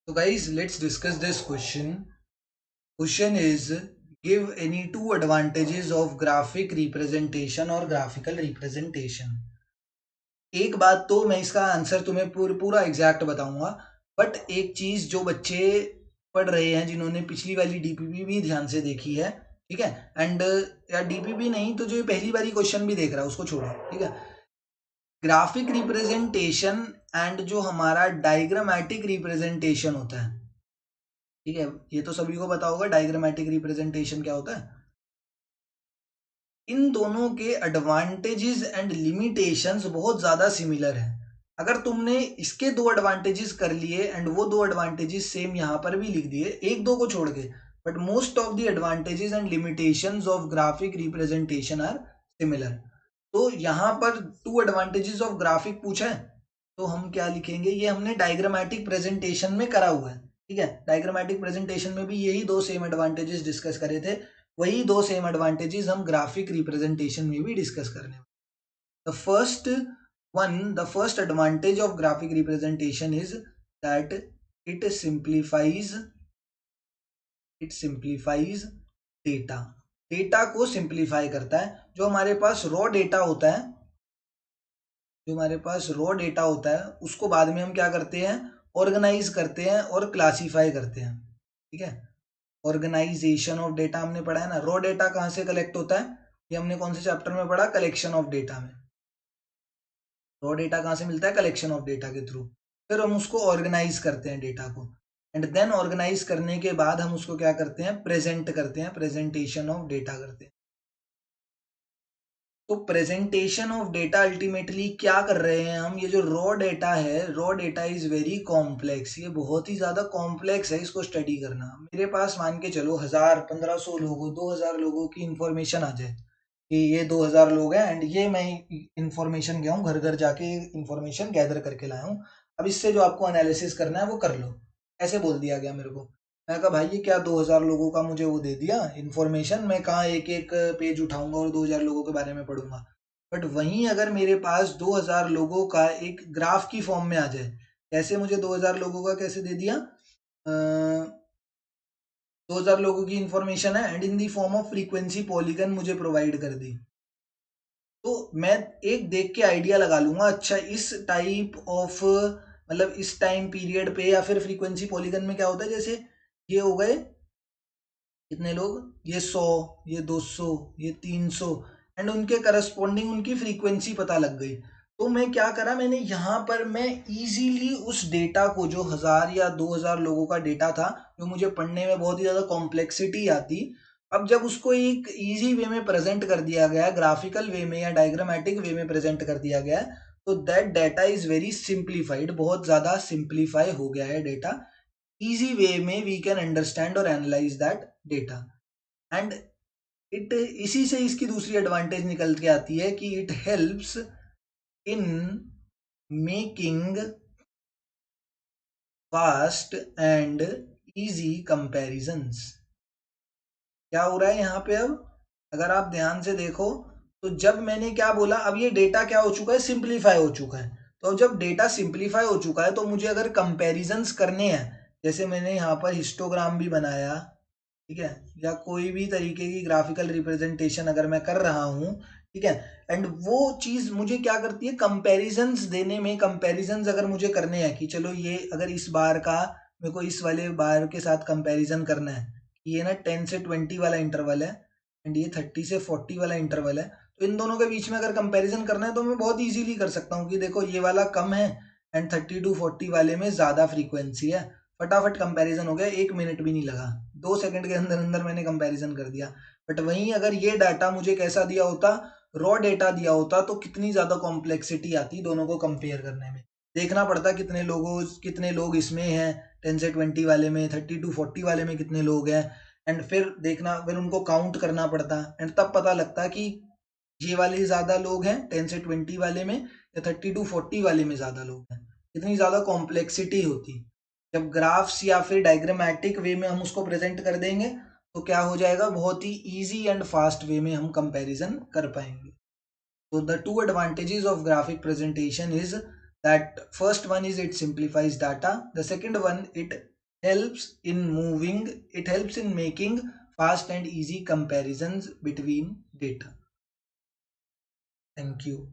So guys, let's discuss this question. Question is, give any two advantages of graphic representation or graphical representation. एक बात तो मैं इसका answer तुम्हें पूरा एग्जैक्ट बताऊंगा, बट एक चीज जो बच्चे पढ़ रहे हैं जिन्होंने पिछली वाली डीपीपी भी ध्यान से देखी है, ठीक है, एंड या डीपीपी नहीं तो जो पहली बारी क्वेश्चन भी देख रहा है उसको छोड़ो, ठीक है। ग्राफिक रिप्रेजेंटेशन एंड जो हमारा डायग्रामेटिक रिप्रेजेंटेशन होता है, ठीक है, ये तो सभी को पता होगा डायग्रामेटिक रिप्रेजेंटेशन क्या होता है। इन दोनों के एडवांटेजेस एंड लिमिटेशंस बहुत ज्यादा सिमिलर है। अगर तुमने इसके दो एडवांटेजेस कर लिए एंड वो दो एडवांटेजेस सेम यहां पर भी लिख दिए, एक दो को छोड़ के, but most of the advantages and limitations of graphic representation are similar. तो यहां पर टू एडवांटेजेस ऑफ ग्राफिक पूछा है तो हम क्या लिखेंगे, ये हमने डायग्रामेटिक प्रेजेंटेशन में करा हुआ है, ठीक है। डायग्रामेटिक प्रेजेंटेशन में भी यही दो सेम एडवांटेजेस डिस्कस करे थे, वही दो सेम एडवांटेजेस हम ग्राफिक रिप्रेजेंटेशन में भी डिस्कस करने। The first advantage of graphic representation is that it simplifies data. Data को सिंप्लीफाई करता है। जो हमारे पास रॉ डेटा होता है, उसको बाद में हम क्या करते हैं, ऑर्गेनाइज करते हैं और क्लासीफाई करते हैं, ठीक है। ऑर्गेनाइजेशन ऑफ डेटा हमने पढ़ा है ना। रॉ डेटा कहाँ से कलेक्ट होता है, ये हमने कौन से चैप्टर में पढ़ा, कलेक्शन ऑफ डेटा में। रॉ डेटा कहाँ से मिलता है, कलेक्शन ऑफ डेटा के थ्रू। फिर हम उसको ऑर्गेनाइज करते हैं डेटा को, एंड देन ऑर्गेनाइज करने के बाद हम उसको क्या करते हैं, प्रेजेंट करते हैं, प्रेजेंटेशन ऑफ डेटा करते हैं। तो प्रेजेंटेशन ऑफ डेटा अल्टीमेटली क्या कर रहे हैं हम, ये जो रॉ डेटा है, raw data is very complex, ये बहुत ही ज्यादा कॉम्प्लेक्स है इसको स्टडी करना। मेरे पास मान के चलो 1000 1500 लोगों 2000 लोगों की इंफॉर्मेशन आ जाए कि ये 2000 लोग हैं एंड ये मैं इंफॉर्मेशन गया हूँ घर घर जाके इंफॉर्मेशन गैदर करके लाया हूँ, अब इससे जो आपको एनालिसिस करना है वो कर लो, ऐसे बोल दिया गया मेरे को। मैं कहा भाई ये क्या 2000 लोगों का मुझे वो दे दिया इन्फॉर्मेशन, मैं कहाँ एक एक पेज उठाऊंगा और 2000 लोगों के बारे में पढ़ूंगा। बट वहीं अगर मेरे पास 2000 लोगों का एक ग्राफ की फॉर्म में आ जाए, कैसे मुझे 2000 लोगों का कैसे दे दिया, 2000 लोगों की इंफॉर्मेशन है and in the form of frequency polygon मुझे प्रोवाइड कर दी, तो मैं एक देख के आइडिया लगा लूंगा, अच्छा इस टाइप ऑफ मतलब इस टाइम पीरियड पे या फिर फ्रीक्वेंसी पॉलीगन में क्या होता है, जैसे ये हो गए कितने लोग, ये 100, ये 200, ये 300, एंड उनके करस्पॉन्डिंग उनकी फ्रीक्वेंसी पता लग गई। तो मैं क्या करा, मैंने यहाँ पर मैं इजीली उस डेटा को, जो 1000 या 2000 लोगों का डेटा था, जो मुझे पढ़ने में बहुत ही ज़्यादा कॉम्प्लेक्सिटी आती, अब जब उसको एक इजी वे में प्रेजेंट कर दिया गया, ग्राफिकल वे में या डायग्रामेटिक वे में प्रेजेंट कर दिया गया, तो that data is very simplified, बहुत ज़्यादा सिंप्लीफाई हो गया है डेटा। easy way में we can understand और analyze that data and it, इसी से इसकी दूसरी एडवांटेज निकल के आती है कि it helps in making fast and easy comparisons। क्या हो रहा है यहाँ पे, अब अगर आप ध्यान से देखो तो जब मैंने क्या बोला, अब ये डेटा क्या हो चुका है, सिंप्लीफाई हो चुका है। तो अब जब डेटा सिंप्लीफाई हो चुका है तो मुझे अगर कंपैरिजंस करने हैं, जैसे मैंने यहाँ पर हिस्टोग्राम भी बनाया, ठीक है, या कोई भी तरीके की ग्राफिकल रिप्रेजेंटेशन अगर मैं कर रहा हूँ, ठीक है, एंड वो चीज मुझे क्या करती है, कंपैरिजंस देने में, कंपैरिजंस अगर मुझे करने हैं कि चलो ये अगर इस बार का मेरे को इस वाले बार के साथ कंपैरिजन करना है, ये ना 10 से 20 वाला इंटरवल है एंड ये 30 से 40 वाला इंटरवल है, तो इन दोनों के बीच में अगर कंपैरिजन करना है तो मैं बहुत इजीली कर सकता हूँ कि देखो ये वाला कम है एंड 30 to 40 वाले में ज्यादा फ्रीक्वेंसी है, फटाफट कंपैरिजन हो गया, 1 मिनट भी नहीं लगा, 2 सेकंड के अंदर अंदर मैंने कंपैरिजन कर दिया। बट वहीं अगर ये डाटा मुझे कैसा दिया होता, रॉ डेटा दिया होता, तो कितनी ज्यादा कॉम्प्लेक्सिटी आती दोनों को कंपेयर करने में, देखना पड़ता कितने लोग इसमें हैं, 10 से 20 वाले में, 30 to 40 वाले में कितने लोग हैं, एंड फिर देखना, फिर उनको काउंट करना पड़ता, एंड तब पता लगता कि ये वाले ज्यादा लोग हैं 10 से 20 वाले में, या 30 to 40 वाले में ज्यादा लोग हैं, इतनी ज्यादा कॉम्प्लेक्सिटी होती। जब ग्राफ्स या फिर डायग्रामेटिक वे में हम उसको प्रेजेंट कर देंगे तो क्या हो जाएगा, बहुत ही इजी एंड फास्ट वे में हम कंपैरिजन कर पाएंगे। तो the two advantages of graphic presentation is that first one is it simplifies data, the second one it helps in making fast and easy comparisons between data. Thank you.